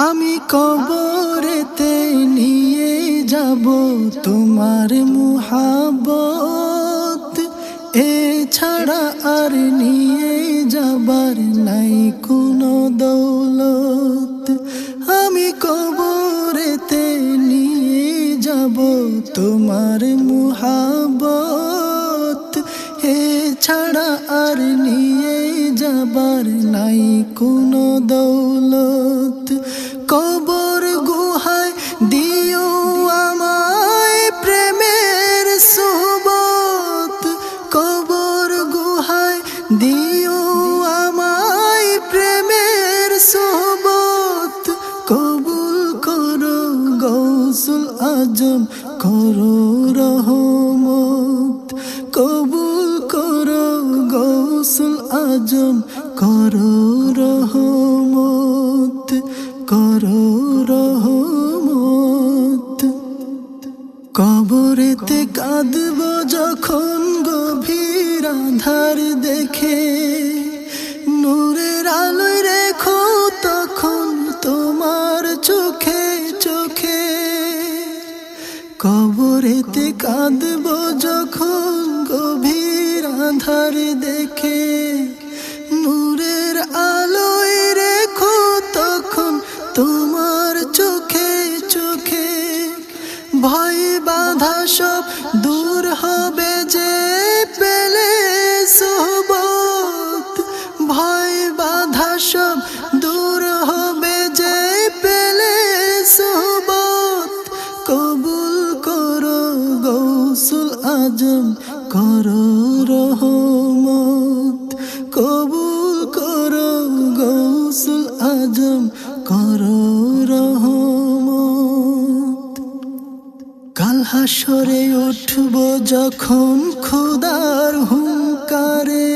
আমি কবরেতে নিয়ে যাব তোমার মুহাব্বত, এছাড়া আর নিয়ে যাবার নাই কোনো দৌলত। আমি কবরেতে নিয়ে যাব তোমার মুহাব্বত, এছাড়া আর নিয়ে যাবার নাই কোনো দৌলত। কবর গুহায় দিও আমায় প্রেমের সোহবত, কবর গুহায় দিও আমায় প্রেমের সোহবত। কবুল করো গৌসুল আজম করো রহমত, কবুল করো গৌসুল আজম করো রহমত, করো রহমত। কবরেতে কাঁদব যখন গভীর আঁধার দেখে, নূরের আলোয় রেখো তখন তোমার চোখে চোখে। কবরেতে কাঁদব যখন গভীর আঁধার দেখে, নূরের আলোয় রেখো তখন তোমার চোখে চোখে। ভয় বাধা সব দূর হবে যে পেলে সোহবত, ভয় বাধা সব দূর হবে যে পেলে সোহবত। কবুল করো গৌসুল আজম করো রহমত, কবুল করো গৌসুল আজম করো রহমত। কাল হাসরে উঠব যখন খোদার হুঙ্কারে,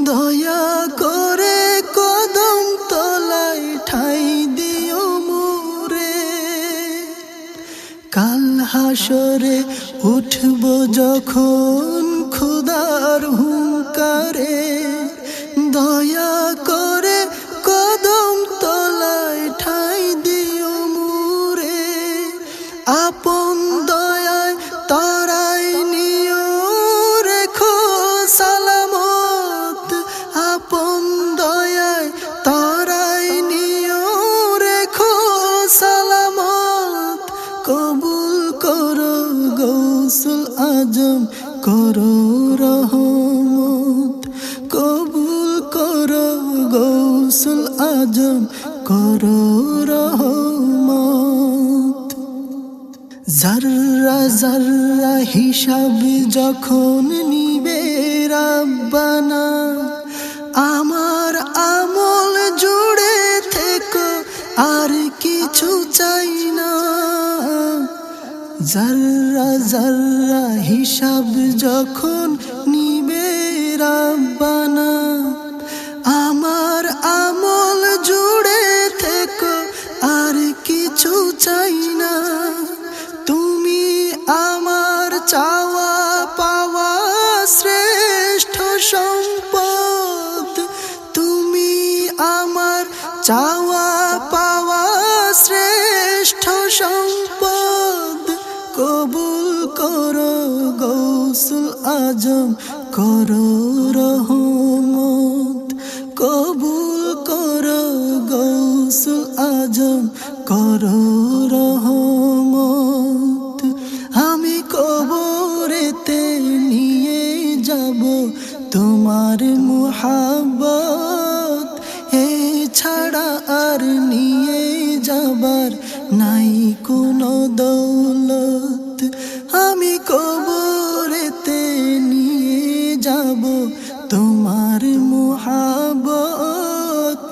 দয়া করে কদম তলায় ঠাই দিও মোরে। কাল হাসরে উঠব যখন খোদার হুঙ্কারে, দয়া করে কদম তলায় ঠাই দিও মোরে। আপন দয়ায় তরাই নিও রেখো সালামত, আপন দয়ায় তরাই নিও রেখো সালামত। কবুল করো গৌসুল আজম করো রহমত, কবুল করো গৌসুল আজম করো রহমত। যাররা যাররা হিসাব যখন নিবে রাব্বানা, আমার আমল জুড়ে থেকো আর কিছু চাই না। যাররা যাররা হিসাব যখন নিবে রাব্বানা, আমার আমল জুড়ে থেকো আর কিছু চাই না। তুমি আমার চাওয়া পাওয়া শ্রেষ্ঠ সম্পদ, তুমি আমার চাওয়া পাওয়া শ্রেষ্ঠ সম্পদ। কবুল করো গৌসুল আজম করো রহমত, কবুল করো গৌসুল আজম করো রহমত। আমি কবরেতে নিয়ে যাব তোমার মুহাব্বত, এছাড়া আর নিয়ে যাবার নাই কোনো দৌলত। আমি কবরেতে নিয়ে যাব তোমার মুহাব্বত,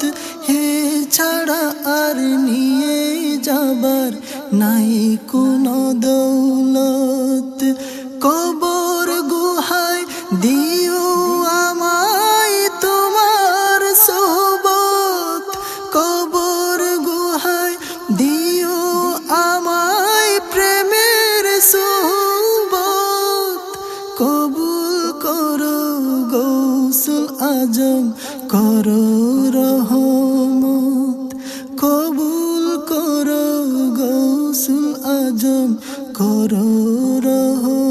এছাড়া আর নিয়ে যাবার নাই কোনো দৌলত। কবর গুহায় দিও আমায় তোমার সোহবত, কবর গুহায় দিও আমায় প্রেমের সোহবত। কবুল করো গৌসুল আজম করো রহমত, কবুল করো গৌসুল আজম করো রহম